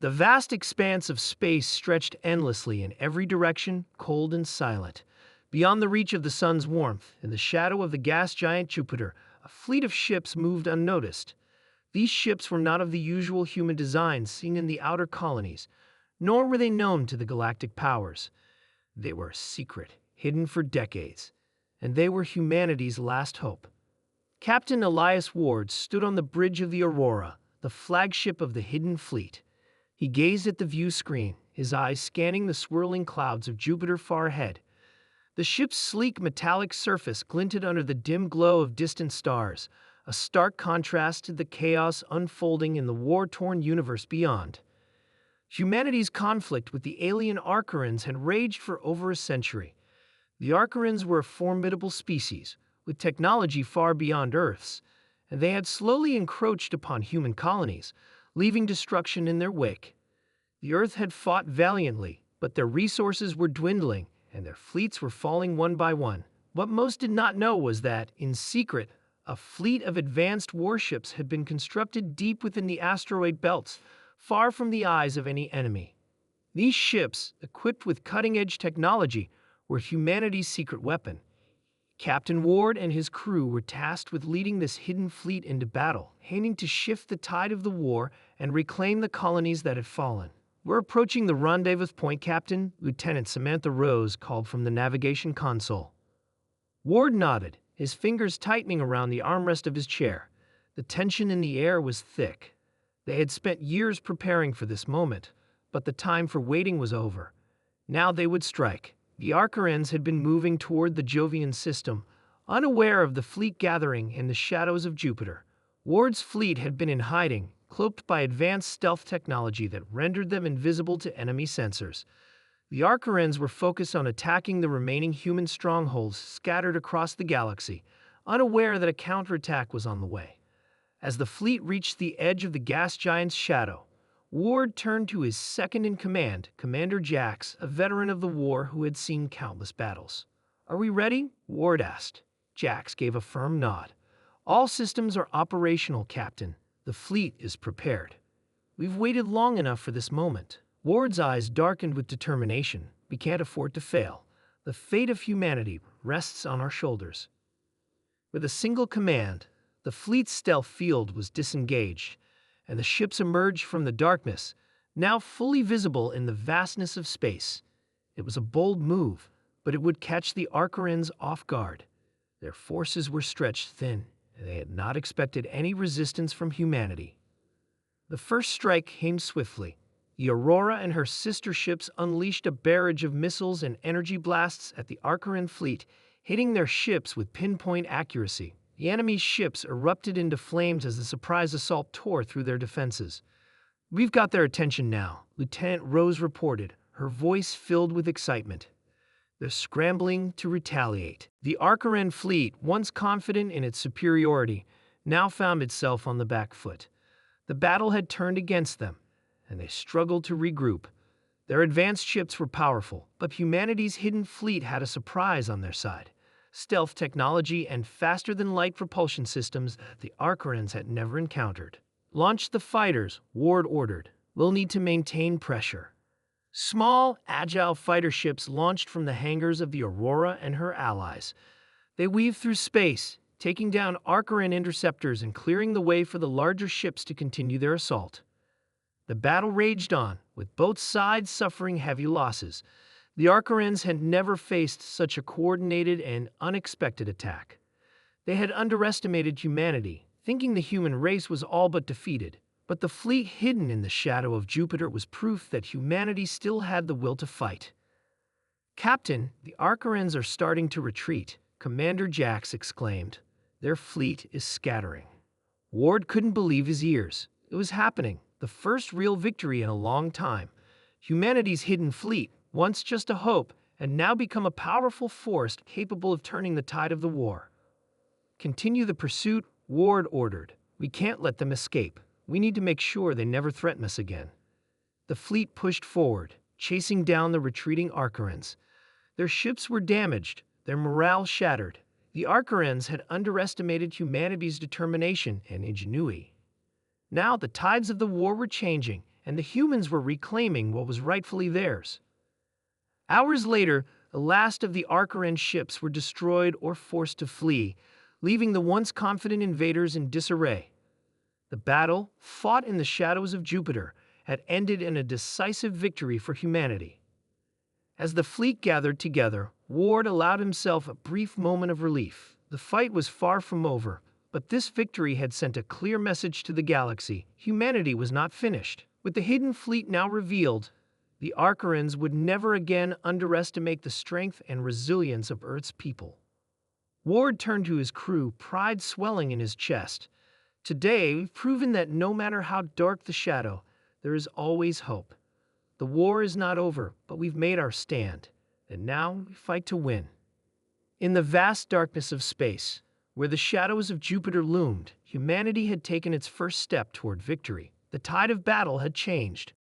The vast expanse of space stretched endlessly in every direction, cold and silent. Beyond the reach of the sun's warmth, in the shadow of the gas giant Jupiter, a fleet of ships moved unnoticed. These ships were not of the usual human designs seen in the outer colonies, nor were they known to the galactic powers. They were secret, hidden for decades, and they were humanity's last hope. Captain Elias Ward stood on the bridge of the Aurora, the flagship of the hidden fleet. He gazed at the view screen, his eyes scanning the swirling clouds of Jupiter far ahead. The ship's sleek metallic surface glinted under the dim glow of distant stars, a stark contrast to the chaos unfolding in the war-torn universe beyond. Humanity's conflict with the alien Arcturans had raged for over a century. The Arcturans were a formidable species, with technology far beyond Earth's, and they had slowly encroached upon human colonies, leaving destruction in their wake. The Earth had fought valiantly, but their resources were dwindling, and their fleets were falling one by one. What most did not know was that, in secret, a fleet of advanced warships had been constructed deep within the asteroid belts, far from the eyes of any enemy. These ships, equipped with cutting-edge technology, were humanity's secret weapon. Captain Ward and his crew were tasked with leading this hidden fleet into battle, aiming to shift the tide of the war and reclaim the colonies that had fallen. "We're approaching the rendezvous point, Captain," Lieutenant Samantha Rose called from the navigation console. Ward nodded, his fingers tightening around the armrest of his chair. The tension in the air was thick. They had spent years preparing for this moment, but the time for waiting was over. Now they would strike. The Arcturans had been moving toward the Jovian system, unaware of the fleet gathering in the shadows of Jupiter. Ward's fleet had been in hiding, cloaked by advanced stealth technology that rendered them invisible to enemy sensors. The Arcturans were focused on attacking the remaining human strongholds scattered across the galaxy, unaware that a counterattack was on the way. As the fleet reached the edge of the gas giant's shadow, Ward turned to his second-in-command, Commander Jax, a veteran of the war who had seen countless battles. "Are we ready?" Ward asked. Jax gave a firm nod. "All systems are operational, Captain. The fleet is prepared. We've waited long enough for this moment." Ward's eyes darkened with determination. "We can't afford to fail. The fate of humanity rests on our shoulders." With a single command, the fleet's stealth field was disengaged, and the ships emerged from the darkness, now fully visible in the vastness of space. It was a bold move, but it would catch the Arcturans off guard. Their forces were stretched thin, and they had not expected any resistance from humanity. The first strike came swiftly. The Aurora and her sister ships unleashed a barrage of missiles and energy blasts at the Arcturan fleet, hitting their ships with pinpoint accuracy. The enemy's ships erupted into flames as the surprise assault tore through their defenses. "We've got their attention now," Lieutenant Rose reported, her voice filled with excitement. They're scrambling to retaliate. The Arcturan fleet, once confident in its superiority, now found itself on the back foot. The battle had turned against them, and they struggled to regroup. Their advanced ships were powerful, but humanity's hidden fleet had a surprise on their side. Stealth technology and faster-than-light propulsion systems the Arcturans had never encountered. "Launch the fighters," Ward ordered. "We'll need to maintain pressure." Small, agile fighter ships launched from the hangars of the Aurora and her allies. They weaved through space, taking down Arcturan interceptors and clearing the way for the larger ships to continue their assault. The battle raged on, with both sides suffering heavy losses. The Arcturans had never faced such a coordinated and unexpected attack. They had underestimated humanity, thinking the human race was all but defeated. But the fleet hidden in the shadow of Jupiter was proof that humanity still had the will to fight. "Captain, the Arcturans are starting to retreat," Commander Jax exclaimed. "Their fleet is scattering." Ward couldn't believe his ears. It was happening, the first real victory in a long time. Humanity's hidden fleet, once just a hope, had now become a powerful force capable of turning the tide of the war. "Continue the pursuit," Ward ordered. "We can't let them escape. We need to make sure they never threaten us again." The fleet pushed forward, chasing down the retreating Arcturans. Their ships were damaged, their morale shattered. The Arcturans had underestimated humanity's determination and ingenuity. Now the tides of the war were changing, and the humans were reclaiming what was rightfully theirs. Hours later, the last of the Archeran ships were destroyed or forced to flee, leaving the once confident invaders in disarray. The battle, fought in the shadows of Jupiter, had ended in a decisive victory for humanity. As the fleet gathered together, Ward allowed himself a brief moment of relief. The fight was far from over, but this victory had sent a clear message to the galaxy. Humanity was not finished. With the hidden fleet now revealed, the Archerans would never again underestimate the strength and resilience of Earth's people. Ward turned to his crew, pride swelling in his chest. Today, we've proven that no matter how dark the shadow, there is always hope. The war is not over, but we've made our stand, and now we fight to win. In the vast darkness of space, where the shadows of Jupiter loomed, humanity had taken its first step toward victory. The tide of battle had changed.